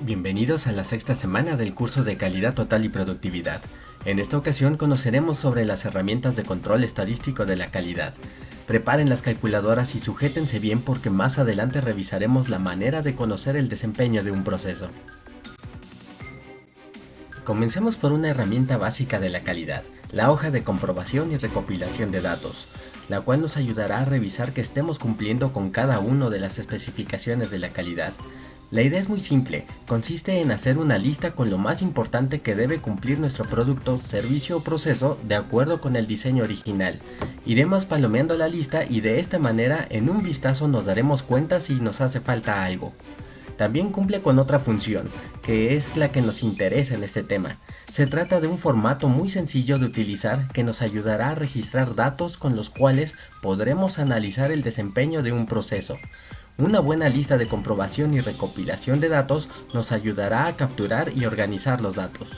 Bienvenidos a la sexta semana del curso de Calidad Total y Productividad. En esta ocasión conoceremos sobre las herramientas de control estadístico de la calidad. Preparen las calculadoras y sujétense bien porque más adelante revisaremos la manera de conocer el desempeño de un proceso. Comencemos por una herramienta básica de la calidad, la hoja de comprobación y recopilación de datos, la cual nos ayudará a revisar que estemos cumpliendo con cada una de las especificaciones de la calidad. La idea es muy simple, consiste en hacer una lista con lo más importante que debe cumplir nuestro producto, servicio o proceso de acuerdo con el diseño original. Iremos palomeando la lista y de esta manera en un vistazo nos daremos cuenta si nos hace falta algo. También cumple con otra función, que es la que nos interesa en este tema. Se trata de un formato muy sencillo de utilizar que nos ayudará a registrar datos con los cuales podremos analizar el desempeño de un proceso. Una buena lista de comprobación y recopilación de datos nos ayudará a capturar y organizar los datos.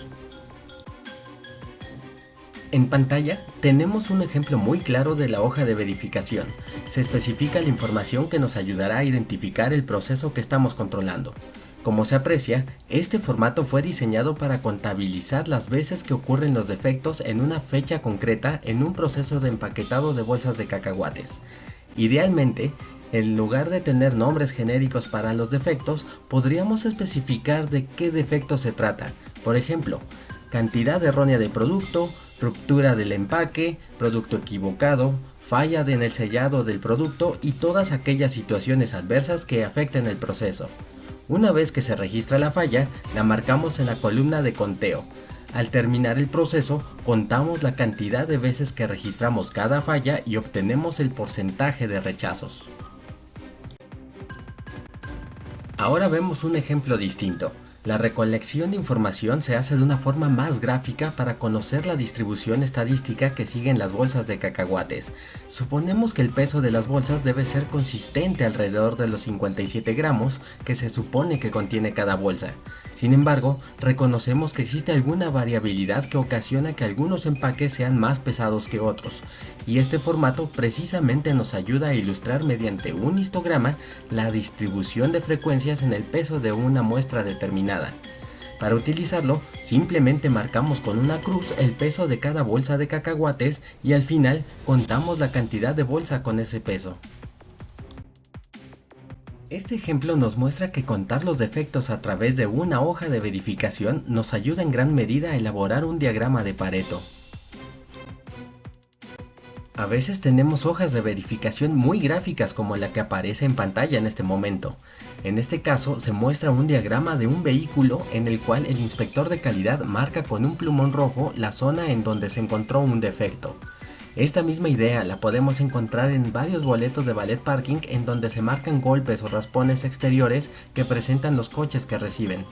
En pantalla tenemos un ejemplo muy claro de la hoja de verificación. Se especifica la información que nos ayudará a identificar el proceso que estamos controlando. Como se aprecia, este formato fue diseñado para contabilizar las veces que ocurren los defectos en una fecha concreta en un proceso de empaquetado de bolsas de cacahuates. Idealmente, en lugar de tener nombres genéricos para los defectos, podríamos especificar de qué defecto se trata. Por ejemplo, cantidad errónea de producto, ruptura del empaque, producto equivocado, falla en el sellado del producto y todas aquellas situaciones adversas que afecten el proceso. Una vez que se registra la falla, la marcamos en la columna de conteo. Al terminar el proceso, contamos la cantidad de veces que registramos cada falla y obtenemos el porcentaje de rechazos. Ahora vemos un ejemplo distinto. La recolección de información se hace de una forma más gráfica para conocer la distribución estadística que siguen las bolsas de cacahuates. Suponemos que el peso de las bolsas debe ser consistente alrededor de los 57 gramos que se supone que contiene cada bolsa. Sin embargo, reconocemos que existe alguna variabilidad que ocasiona que algunos empaques sean más pesados que otros, y este formato precisamente nos ayuda a ilustrar mediante un histograma la distribución de frecuencias en el peso de una muestra determinada. Para utilizarlo, simplemente marcamos con una cruz el peso de cada bolsa de cacahuates y al final contamos la cantidad de bolsa con ese peso. Este ejemplo nos muestra que contar los defectos a través de una hoja de verificación nos ayuda en gran medida a elaborar un diagrama de Pareto. A veces tenemos hojas de verificación muy gráficas como la que aparece en pantalla en este momento. En este caso se muestra un diagrama de un vehículo en el cual el inspector de calidad marca con un plumón rojo la zona en donde se encontró un defecto. Esta misma idea la podemos encontrar en varios boletos de valet parking en donde se marcan golpes o raspones exteriores que presentan los coches que reciben.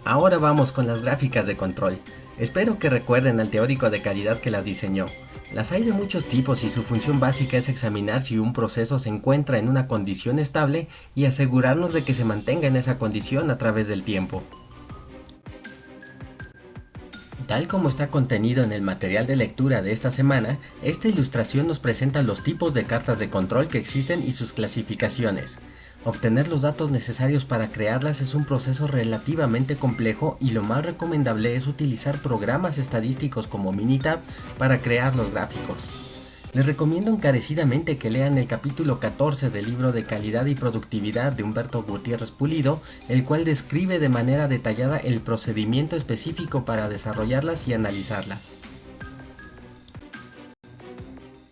Ahora vamos con las gráficas de control. Espero que recuerden al teórico de calidad que las diseñó. Las hay de muchos tipos y su función básica es examinar si un proceso se encuentra en una condición estable y asegurarnos de que se mantenga en esa condición a través del tiempo. Tal como está contenido en el material de lectura de esta semana, esta ilustración nos presenta los tipos de cartas de control que existen y sus clasificaciones. Obtener los datos necesarios para crearlas es un proceso relativamente complejo y lo más recomendable es utilizar programas estadísticos como Minitab para crear los gráficos. Les recomiendo encarecidamente que lean el capítulo 14 del libro de Calidad y Productividad de Humberto Gutiérrez Pulido, el cual describe de manera detallada el procedimiento específico para desarrollarlas y analizarlas.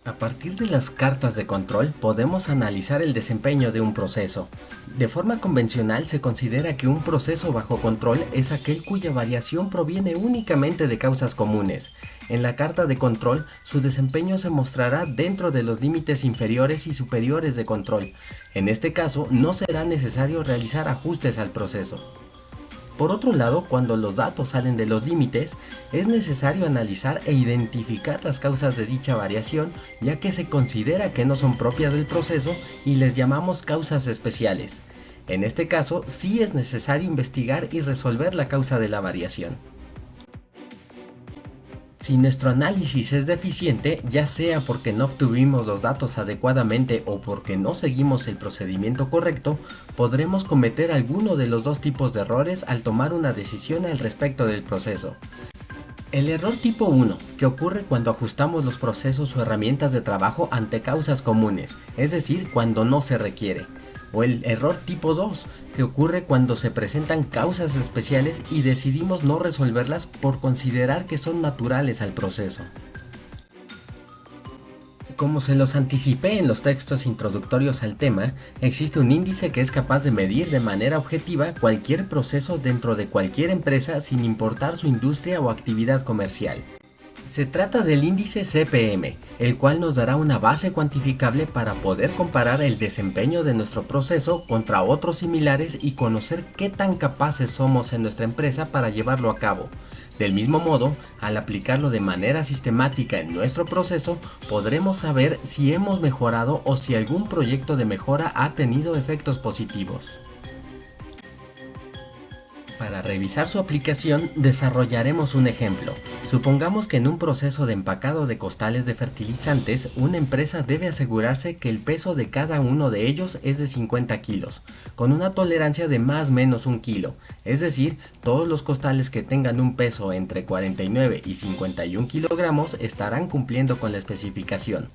A partir de las cartas de control podemos analizar el desempeño de un proceso. De forma convencional se considera que un proceso bajo control es aquel cuya variación proviene únicamente de causas comunes. En la carta de control, su desempeño se mostrará dentro de los límites inferiores y superiores de control. En este caso, no será necesario realizar ajustes al proceso. Por otro lado, cuando los datos salen de los límites, es necesario analizar e identificar las causas de dicha variación, ya que se considera que no son propias del proceso y les llamamos causas especiales. En este caso, sí es necesario investigar y resolver la causa de la variación. Si nuestro análisis es deficiente, ya sea porque no obtuvimos los datos adecuadamente o porque no seguimos el procedimiento correcto, podremos cometer alguno de los dos tipos de errores al tomar una decisión al respecto del proceso. El error tipo 1, que ocurre cuando ajustamos los procesos o herramientas de trabajo ante causas comunes, es decir, cuando no se requiere. O el error tipo 2, que ocurre cuando se presentan causas especiales y decidimos no resolverlas por considerar que son naturales al proceso. Como se los anticipé en los textos introductorios al tema, existe un índice que es capaz de medir de manera objetiva cualquier proceso dentro de cualquier empresa sin importar su industria o actividad comercial. Se trata del índice CPM, el cual nos dará una base cuantificable para poder comparar el desempeño de nuestro proceso contra otros similares y conocer qué tan capaces somos en nuestra empresa para llevarlo a cabo. Del mismo modo, al aplicarlo de manera sistemática en nuestro proceso, podremos saber si hemos mejorado o si algún proyecto de mejora ha tenido efectos positivos. Para revisar su aplicación, desarrollaremos un ejemplo. Supongamos que en un proceso de empacado de costales de fertilizantes, una empresa debe asegurarse que el peso de cada uno de ellos es de 50 kilos, con una tolerancia de más o menos 1 kilo, es decir, todos los costales que tengan un peso entre 49 y 51 kilogramos estarán cumpliendo con la especificación.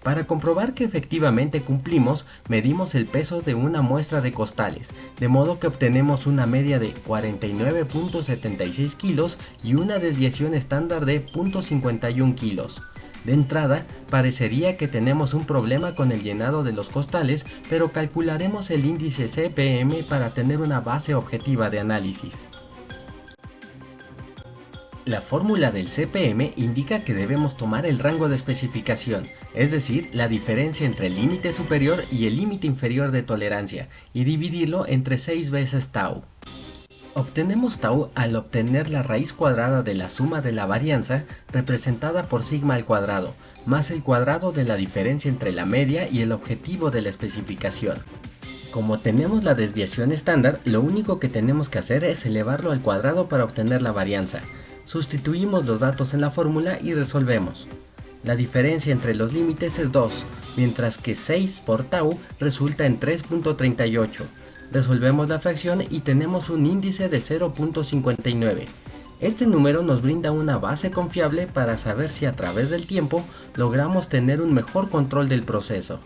Para comprobar que efectivamente cumplimos, medimos el peso de una muestra de costales, de modo que obtenemos una media de 49.76 kilos y una desviación estándar de 0.51 kilos. De entrada, parecería que tenemos un problema con el llenado de los costales, pero calcularemos el índice CPM para tener una base objetiva de análisis. La fórmula del CPM indica que debemos tomar el rango de especificación, es decir, la diferencia entre el límite superior y el límite inferior de tolerancia, y dividirlo entre 6 veces tau. Obtenemos tau al obtener la raíz cuadrada de la suma de la varianza, representada por sigma al cuadrado, más el cuadrado de la diferencia entre la media y el objetivo de la especificación. Como tenemos la desviación estándar, lo único que tenemos que hacer es elevarlo al cuadrado para obtener la varianza. Sustituimos los datos en la fórmula y resolvemos. La diferencia entre los límites es 2, mientras que 6 por tau resulta en 3.38. Resolvemos la fracción y tenemos un índice de 0.59. Este número nos brinda una base confiable para saber si a través del tiempo logramos tener un mejor control del proceso.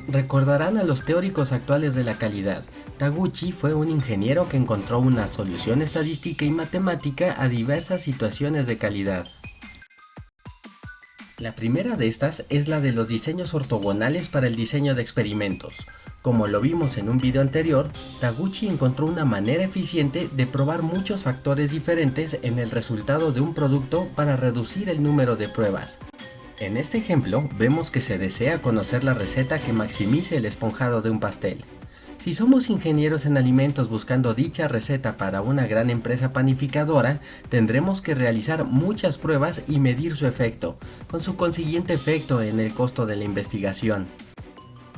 Recordarán a los teóricos actuales de la calidad. Taguchi fue un ingeniero que encontró una solución estadística y matemática a diversas situaciones de calidad. La primera de estas es la de los diseños ortogonales para el diseño de experimentos. Como lo vimos en un video anterior, Taguchi encontró una manera eficiente de probar muchos factores diferentes en el resultado de un producto para reducir el número de pruebas. En este ejemplo, vemos que se desea conocer la receta que maximice el esponjado de un pastel. Si somos ingenieros en alimentos buscando dicha receta para una gran empresa panificadora, tendremos que realizar muchas pruebas y medir su efecto, con su consiguiente efecto en el costo de la investigación.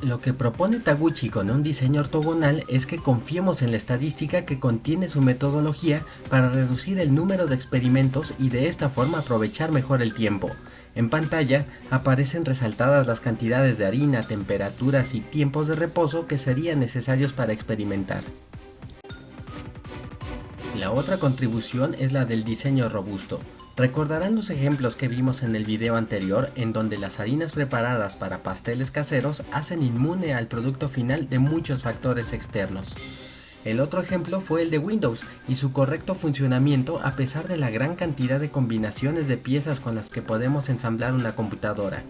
Lo que propone Taguchi con un diseño ortogonal es que confiemos en la estadística que contiene su metodología para reducir el número de experimentos y de esta forma aprovechar mejor el tiempo. En pantalla aparecen resaltadas las cantidades de harina, temperaturas y tiempos de reposo que serían necesarios para experimentar. La otra contribución es la del diseño robusto. Recordarán los ejemplos que vimos en el video anterior en donde las harinas preparadas para pasteles caseros hacen inmune al producto final de muchos factores externos. El otro ejemplo fue el de Windows y su correcto funcionamiento a pesar de la gran cantidad de combinaciones de piezas con las que podemos ensamblar una computadora.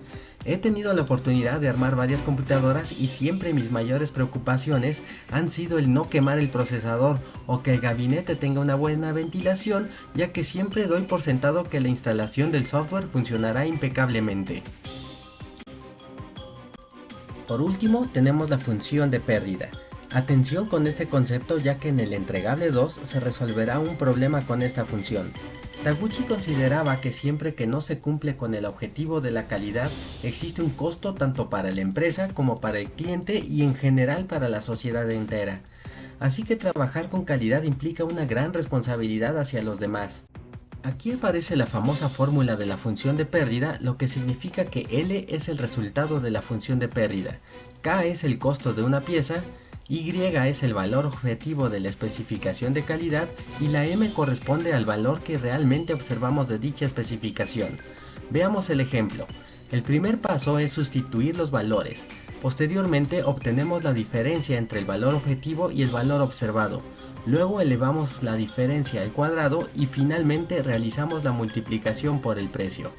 He tenido la oportunidad de armar varias computadoras y siempre mis mayores preocupaciones han sido el no quemar el procesador o que el gabinete tenga una buena ventilación, ya que siempre doy por sentado que la instalación del software funcionará impecablemente. Por último, tenemos la función de pérdida. Atención con este concepto, ya que en el entregable 2 se resolverá un problema con esta función. Taguchi consideraba que siempre que no se cumple con el objetivo de la calidad, existe un costo tanto para la empresa como para el cliente y en general para la sociedad entera. Así que trabajar con calidad implica una gran responsabilidad hacia los demás. Aquí aparece la famosa fórmula de la función de pérdida, lo que significa que L es el resultado de la función de pérdida, K es el costo de una pieza, Y es el valor objetivo de la especificación de calidad y la M corresponde al valor que realmente observamos de dicha especificación. Veamos el ejemplo. El primer paso es sustituir los valores. Posteriormente obtenemos la diferencia entre el valor objetivo y el valor observado. Luego elevamos la diferencia al cuadrado y finalmente realizamos la multiplicación por el precio.